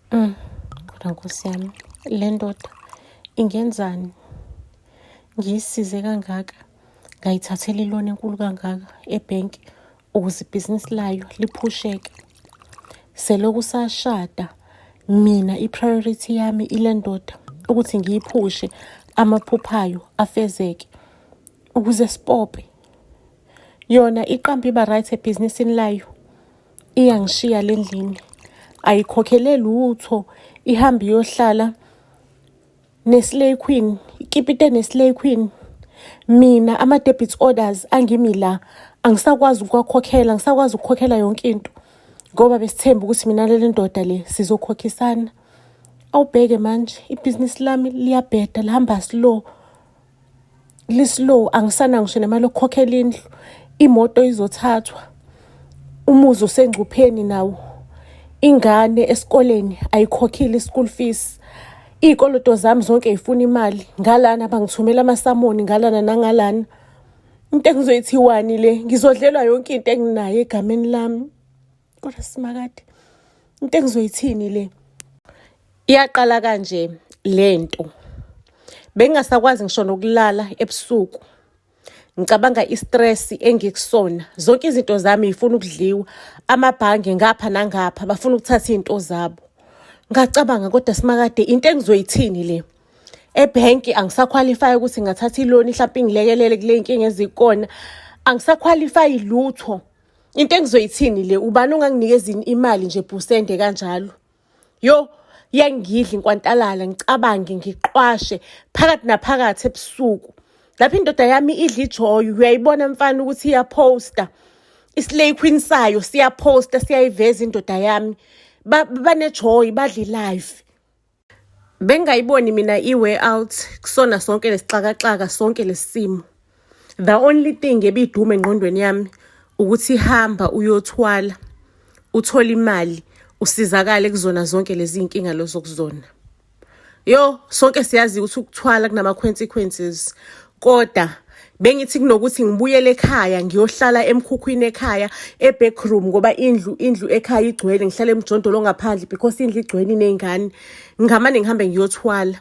Kodwa Nkosi yami, le ndoda ingenzani? Ngiyisize kangaka, ngayithathela iloni enkulu kangaka ebhenki ukuze ibhizinisi layo liphusheke. Selokhu sashada, mina i-priority yami ile ndoda ukuthi ngiyiphushe amaphuphayo afezeke ukuze sipope. Yona iqamba iba right ebhizinisini layo, iyangishiya le ndlini, ayikhokhele lutho, ihambe iyohlala neslay queen, ikipite neslay queen. Mina ama-debit orders angimi la, angisakwazi ukuwakhokhela, angisakwazi ukukhokhela yonke into ngoba besithemba ukuthi mina leli ndoda le sizokhokhisana. Awubheke manje, ibhizinisi lami liyabheda, lihamba slow, li-slow, angisana ngisho nemali yokukhokhela indlu, imoto izothathwa, umuzi usengcupheni nawo, ingane esikoleni ayikhokhile i-school fees. Iy'koloto zami zonke y'funa imali, ngalana bangithumela amasamoni, ngalana nangalana. Into engizoyithiwani le, ngizodlelwa yonke into enginayo egameni lami. Kodwa simakade, into engizoyithini le? Iyaqala kanje lento, bengingasakwazi ngisho nokulala ebusuku, ngicabanga i-stress engikusona. Zonke izinto zami y'funa ukudliwa, amabhange ngapha nangapha bafuna ukuthatha iy'nto zabo. Ngacabanga kodwa simakade, into engizoyithini le? Ebhenki angisakhwalifyi ukuthi ngathatha iloni mhlawumpe ingilekelele kule y'nkinga ezikona, angisakhwalifyi lutho. Into engizoyithini le? Ubani onganginikeza imali nje phusende kanjalo? Yo, yangidla inkwantalala, ngicabange, ngiqwashe phakathi naphakathi ebusuku. Lapho indoda yami idla ijoy, uyayibona mfana ukuthi iyaphosta. Islay queen sayo siyaphosta, siyayiveza indoda yami. Banejoy, badla i-life. Bengayiboni mina i-way out kusona sonke lesixakaxaka, sonke lesimo. The only thing ebidume engqondweni yami ukuthi hamba uyothwala, uthola imali, usizakale kuzona zonke lezi iy'nkinga lozokuzona. Yo, sonke siyazi ukuthi ukuthwala kunama-consequences. Kodwa bengithi kunokuthi ngibuyele ekhaya ngiyohlala emkhukhwini ekhaya e-backroom ngoba indlu ekhaya igcwele, ngihlala emjondolo ngaphandle because indlu igcwele iney'ngane. Ngamane ngihambe ngiyothwala.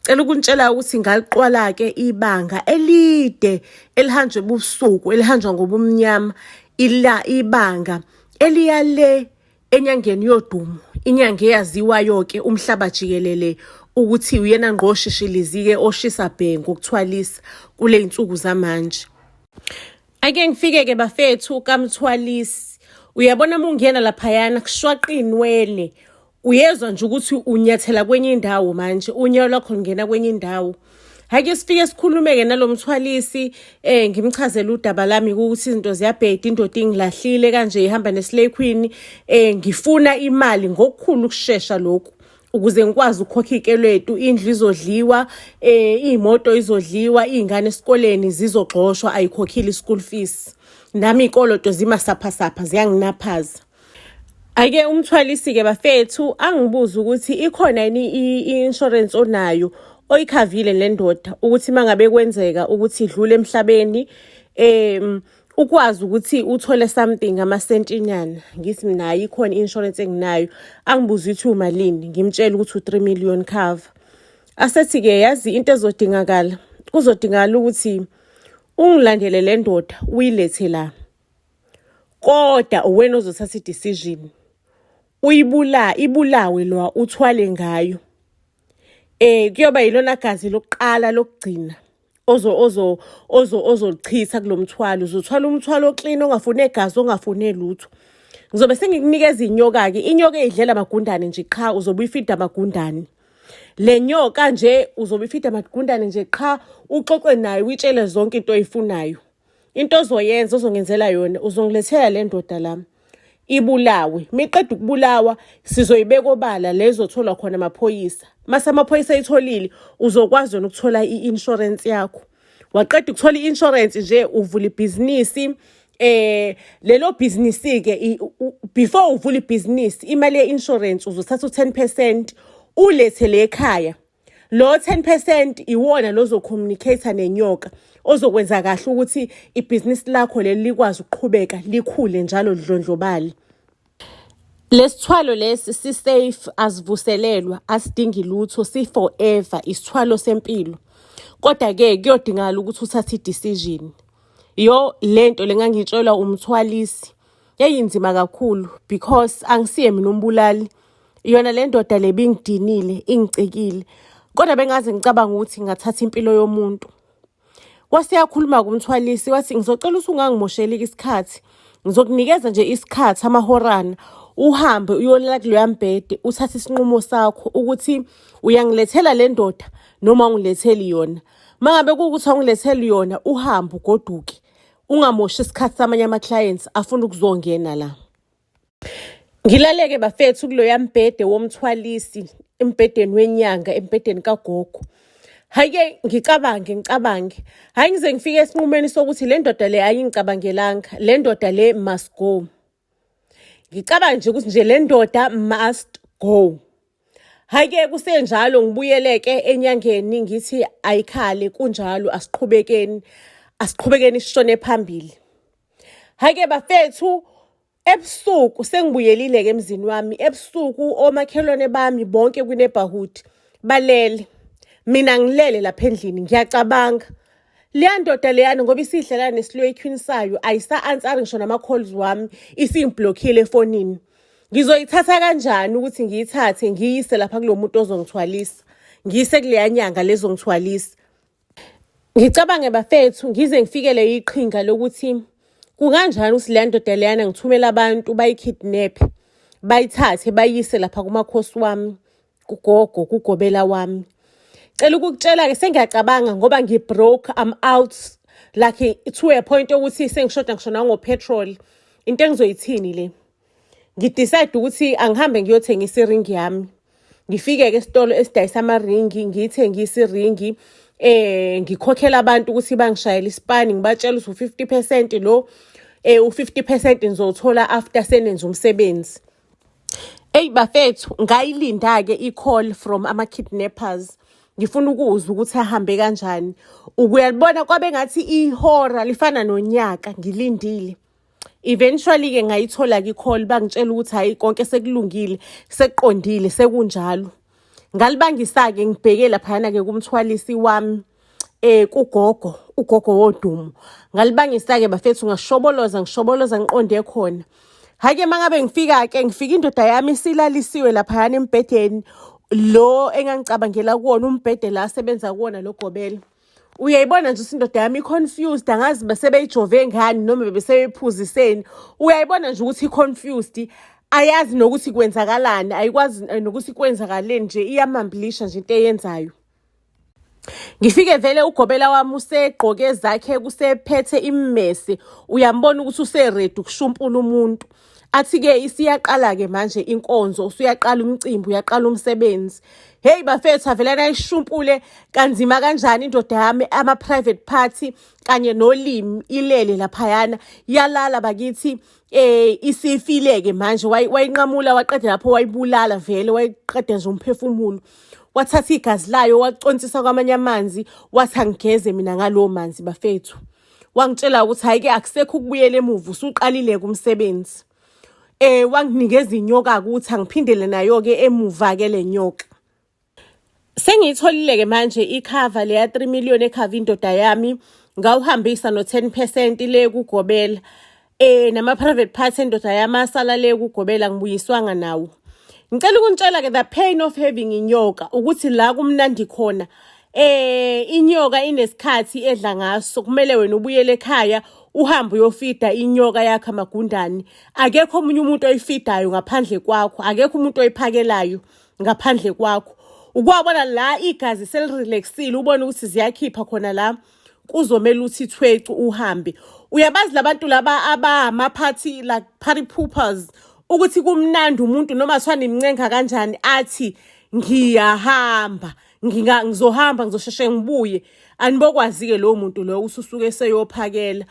Cela ukuntshela ukuthi ngaliqwala-ke ibanga elide elihanjwe busuku, elihanjwa ngobumnyama, ibanga eliyale enyangeni yodumo, inyanga eyaziwayo-ke umhlaba jikelele ukuthi uyena ngqoshishilizi-ke oshisa bhe ngokuthwalisa kule y'nsuku zamanje. Ake ngifike-ke bafethu kamthwalisi, uyabona uma ungena laphayana kushwaqa iy'nwele, uyezwa nje ukuthi unyathela kwenye indawo manje, unyawo lwakho lungena kwenye indawo. Hake sifike sikhulume-ke nalo mthwalisi, ngimchazela udaba lami ukuthi izinto ziyabheda, indoda ingilahlile kanje ihamba neslay queen, ngifuna imali ngokukhulu ukushesha lokhu ukuze ngikwazi ukukhokha iy'kweletu, indlu izodliwa, iy'moto izodliwa, iy'ngane esikoleni zizogxoshwa, ayikhokhile i-school fees. Nami iy'koloto zimasaphasapha, ziyanginaphaza. Ake umthwalisi-ke bafethu angibuza ukuthi ikhona yini i-insurance onayo oyikhavile le ndoda ukuthi mangabe kwenzeka ukuthi idlule emhlabeni, ukwazi ukuthi uthole something amasentinyana. Ngithi mina ikhona i-insurance enginayo. Angibuza ukuthi umalini, ngimtshela ukuthi u-3 million cover. Asethi-ke yazi into ezodingakala, kuzodingakala ukuthi ungilandele le ndoda uyilethe la. Kodwa uwena ozothatha i-decision. Ibulawe lo uthwale ngayo. Kuyoba yilona gazi lokuqala lokugcina ozolichitha kulomthwalo. Uzothwala umthwalo clean, ongafune igazi, ongafune lutho. Ngizobe sengikunikeza inyoka-ke, inyoka eyidlela amagundane nje qha, uzobe uyifida amagundane. Le nyoka nje uzobe uyifida amagundane nje qha, uxoxe nayo, uyitshele zonke into oyifunayo. Into ozoyenza, ozongenzela yona, uzongilethela le ndoda lami. Ibulawe, miqeda ukubulawa sizoyibeka obala lezotholwa khona amaphoyisa. Mase amaphoyisa ayitholile, uzokwazi wena ukuthola i-insurance yakho. Waqeda ukuthola i-insurance nje uvula ibhizinisi, lelo bhizinisi-ke before uvula ibhizinisi, imali ye-insurance uzothatha u-10% ulethe le ekhaya. Lo 10% iwona lozo-communicate nenyoka, ozokwenza kahle ukuthi ibhizinisi lakho leli likwazi ukuqhubeka likhule njalo lidlondlobale. Lesithwalo lesi si-safe, asivuselelwa, asidingi lutho, si-forever, isithwalo sempilo. Kodwa-ke kuyodingakala ukuthi uthathe i-decision. Lento le ngangitshelwa umthwalisi yayinzima kakhulu because angisiye mina umbulali. Yona le ndoda le bingidinile, ingicikile. Kodwa bengaze ngicabanga ukuthi ngathatha impilo yomuntu. Wasiyakhuluma kumthwalisi wathi ngizocela ukuthi ungangimosheli isikhathi. Ngizokunikeza nje isikhathi amahorana uhambe uyolala kuloya mbhede uthathe isinqumo sakho ukuthi uyangilethela le ndoda noma ungiletheli yona. Mangabe kuwukuthi awungiletheli yona uhambe ugoduke. Ungamoshi isikhathi samanye ama-clients afuna ukuzongena la. Ngilaleke bafethu kuloya mbhede womthwalisi, embhedeni wenyanga, embhedeni kagogo. Hhayi-ke ngicabange. Hhayi ngize ngifike esinqumeni sokuthi le ndoda le ayingicabangelanga. Le ndoda le must go. Ngicabanga nje ukuthi nje le ndoda must go. Hhayi-ke kusenjalo ngibuyeleke enyangeni ngithi ayikhale kunjalo asiqhubekeni sishone phambili. Hhayi-ke bafethu ebusuku sengibuyelile-ke emzini wami. Ebusuku omakhelwane bami bonke kwi-neighborhood balele. Mina ngilele lapha endlini ngiyacabanga. Leya ndoda leyana ngoba isidlala neslow sayo ayisa-answeri ngisho nama-calls wami isingiblockile efonini. Ngizoyithatha kanjani ukuthi ngiyithathe ngiyise lapha kulo muntu ozongithwalisa. Ngiyise kuleya nyanga lezongithwalisa. Ngicabange bafethu ngize ngifikele iqhinga lokuthi kunganjani ukuthi leya ndoda leyana ngithumela abantu bayikidnap, bayithathe bayise lapha kumakhosi wami, kugogo, kugobela wami. Cela ukukutshela-ke sengiyacabanga ngoba ngibroke, I'm out like to a point ukuthi sengishoda ngisho nangopetrol. Into engizoyithini le? Ngidecide ukuthi angihambe ngiyothengisa iringi yami. Ngifike-ke esitolo esidayisa amaringi, ngiyithengise iringi. Ngikhokhela abantu ukuthi bangishayele isipani, ngibatshela ukuthi u-50% lo, u-50% nizothola after senenze umsebenzi. Bafethu ngayilinda-ke i-call from ama-kidnappers. Ngifuna ukuzwa ukuthi ahambe kanjani. Ukuyalibona kwabe ngathi ihora lifana nonyaka ngilindile. Eventually-ke ngayithola-ke i-call bangitshela ukuthi hayi konke sekulungile, sekuqondile, sekunjalo. Ngalibangisa-ke ngibheke laphayana-ke kumthwalisi wami ugogo wodumo. Ngalibangisa-ke bafethu ngishoboloza ngiqonde khona. Hhayi-ke mangabe ngifika indoda yami isilalisiwe laphayana embhedeni lo engangicabangela kuwona umbhede la asebenza kuwona lo gobela. Uyayibona nje indoda yami i-confused, angazi besebeyijove ngani noma bebesebephuziseni. Uyayibona nje ukuthi i-confused, ayazi nokuthi kwenzakalani, ayikwazi nokuthi kwenzakaleni nje, iyamambilisha nje into eyenzayo. Ngifike vele ugobela wami usegqoke zakhe kusephethe immese, uyambona ukuthi useready ukushumpula umuntu. Athi-ke isiyaqala-ke manje inkonzo, usuyaqala umcimbi, uyaqala umsebenzi. Hey bafethu avelana ayishumpule kanzima kanjani indoda yami, ama-private party kanye nolimi ilele laphayana. Yalala bakithi isifile-ke manje wayinqamula waqeda lapho wayibulala vele, wayiqeda nje umphefumulo. Wathatha igazi layo waconsisa kwamanye amanzi wathi angigeze mina ngalowo manzi bafethu. Wangitshela ukuthi hayi-ke akusekho ukubuyela emuva, usuqalile-ke umsebenzi. Wanginikeza inyoka-ke ukuthi angiphindele nayo-ke emuva-ke le nyoka. Sengiyitholile-ke manje ikhava leya 3 million ekhava indoda yami. Ngawuhambisa no-10% le kugobela. Nama-private party endoda yami asala le kugobela ngibuyiswanga nawo. Ngicela ukunitshela-ke the pain of having inyoka ukuthi la kumnandi khona. Inyoka inesikhathi edla ngaso, kumele wena ubuyele ekhaya uhambe uyofida inyoka yakhe amagundane. Akekho omunye umuntu oyifidayo ngaphandle kwakho, akekho umuntu oyiphakelayo ngaphandle kwakho. Ukwabona la igazi selirelaxile, ubone ukuthi ziyakhipha khona la, kuzomela uthi thwecu uhambe. Uyabazi labantu laba abamaphathi like party poopers, ukuthi kumnandi umuntu noma kuthiwa nimncenga kanjani athi ngizohamba ngizosheshe ngibuye. Anibokwazi-ke lowo muntu lowo ususuke seyophakela.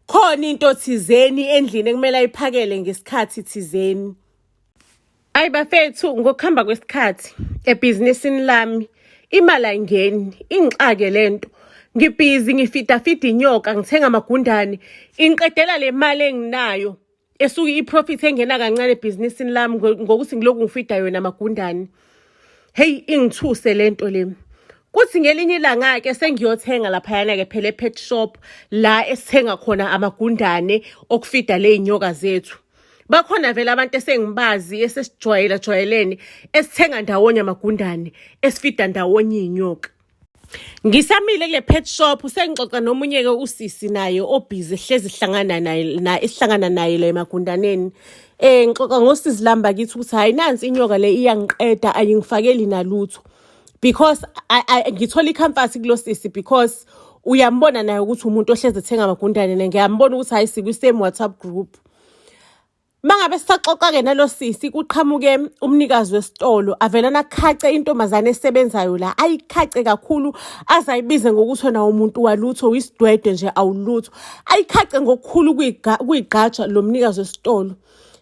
Khona into thizeni endlini ekumele ayiphakele ngesikhathi thizeni. Hayi bafethu, ngokuhamba kwesikhathi ebhizinisini lami imali ayingeni, ingixake lento. Ngibhizi ngifida inyoka, ngithenga amagundane, ingiqedela le mali enginayo. esuke i-profit engena kancane ebhizinisini lami ngokuthi ngilokhu ngifida yona amagundane. Hey, ingithuse lento le. Kuthi ngelinye ilanga-ke sengiyothenga laphayana-ke phela e-pet shop la esithenga khona amagundane okufida ley'nyoka zethu. Bakhona vele abantu esengibazi esesijwayelene esithenga ndawonye amagundane esifida ndawonye iy'nyoka. Ngisamile kule pet shop sengixoxa nomunye-ke usisi naye obhizi esihlangana naye la emagundaneni. Ngixoxa ngosizi lami bakithi ukuthi hayi nansi inyoka le iyangiqeda ayingifakeli nalutho. Because ngithola i-comfort kulo sisi because uyambona naye ukuthi umuntu ohlezi ethenga amagundane, ngiyambona ukuthi hayi sikwi-same WhatsApp group. Mangabe sisaxoxa-ke nalo sisi kuqhamuke umnikazi wesitolo avelana khace intombazane esebenzayo la, ayikhace kakhulu azayibize ngokuthi nawo umuntu walutho wisidwedwe nje awulutho. Ayikhace ngokukhulu kuyigatsha lo mnikazi wesitolo.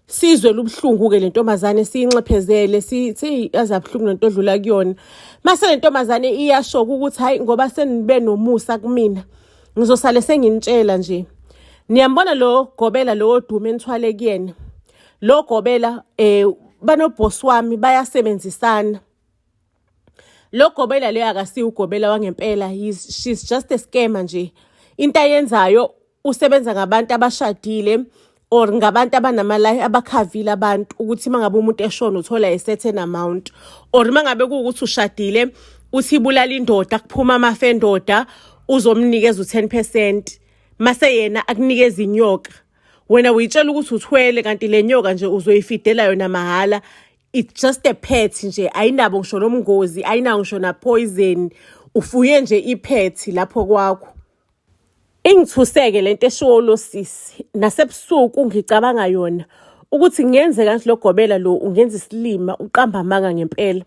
Sizwe lubuhlungu-ke le ntombazane siyinxephezele sithi azabuhlungu lento odlula kuyona. Mase le ntombazane iyashoka ukuthi hayi ngoba senibe nomusa kumina ngizosale senginitshela nje. Niyambona lo gobela lo odume enithwale kuyena. Lo gobela banobhosi wami bayasebenzisana. Lo gobela le akasiyi ugobela wangempela, she's just a scammer nje. Into ayenzayo usebenza ngabantu abashadile or ngabantu abanamalayi abakhavile abantu ukuthi mangabe umuntu eshona uthola a certain amount, or mangabe kuukuthi ushadile uthi ibulala indoda kuphuma amafa endoda uzomnikeza u10%. Mase yena akunikeza inyoka, wena uyitshela ukuthi uthwele kanti le nyoka nje uzoyifidela yona mahala. It's just a pet nje, ayinabo ngisho nomngozi, ayinawo ngisho na poison, ufuye nje ipet lapho kwakho. Ingithuseke lento eshiwo lo sisi nasebusuku ngicabanga yona ukuthi ngenze kanti lo gobela lo ungenza isilima uqamba amanga ngempela.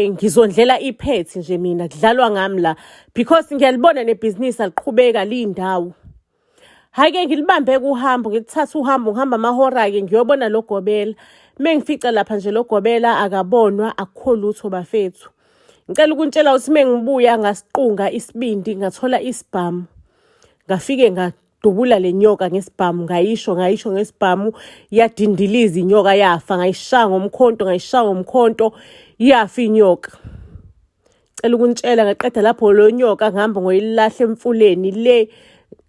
Ngizondlela iphet nje mina kudlalwa ngami la because ngiyalibona nebhizinisi aliqhubeka lindawo. Hayi-ke ngilibambe kuhambo, ngilithatha uhambo ngihamba amahora-ke ngiyobona lo gobela. Mengifica lapha nje lo gobela akabonwa, akukho lutho bafethu. Ngicela ukuntshela ukuthi mengibuya ngasiqunga isibindi ngathola isibhamu. Ngafike ngadubula le nyoka ngesibhamu, ngayisho ngesibhamu, yadindiliza inyoka yafa, ngayishaya ngomkhonto yafa inyoka. Ngicela ukuntshela ngaqeda lapho lo nyoka ngihamba ngoyilahla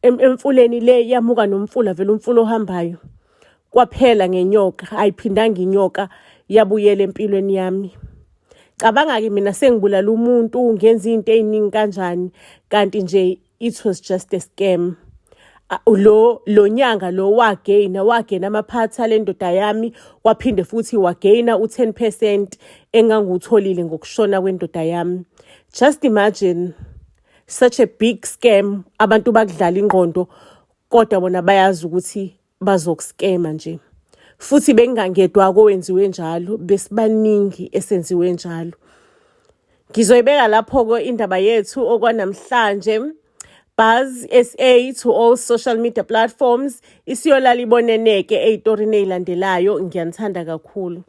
emfuleni le yamuka nomfula vele umfula ohambayo. Kwaphela ngenyoka, ayiphindanga inyoka yabuyela empilweni yami. Cabanga-ke mina sengibulala umuntu ngenza izinto eziningi kanjani kanti nje it was just a scam. Lo nyanga lo wagaina amaphathi ale ndoda yami, waphinde futhi wagaina u10% engangutholile ngokushona kwendoda yami. Just imagine such a big scam, abantu bakudlala ingqondo kodwa bona bayazi ukuthi bazokuscama nje. Futhi bengangedwa kowenziwe njalo, besibaningi esenziwe njalo. Ngizoyibeka lapho indaba yethu okwanamhlanje. Buzz SA to all social media platforms. Isiyolala iboneneke ey'torini ey'landelayo. Ngiyanithanda kakhulu.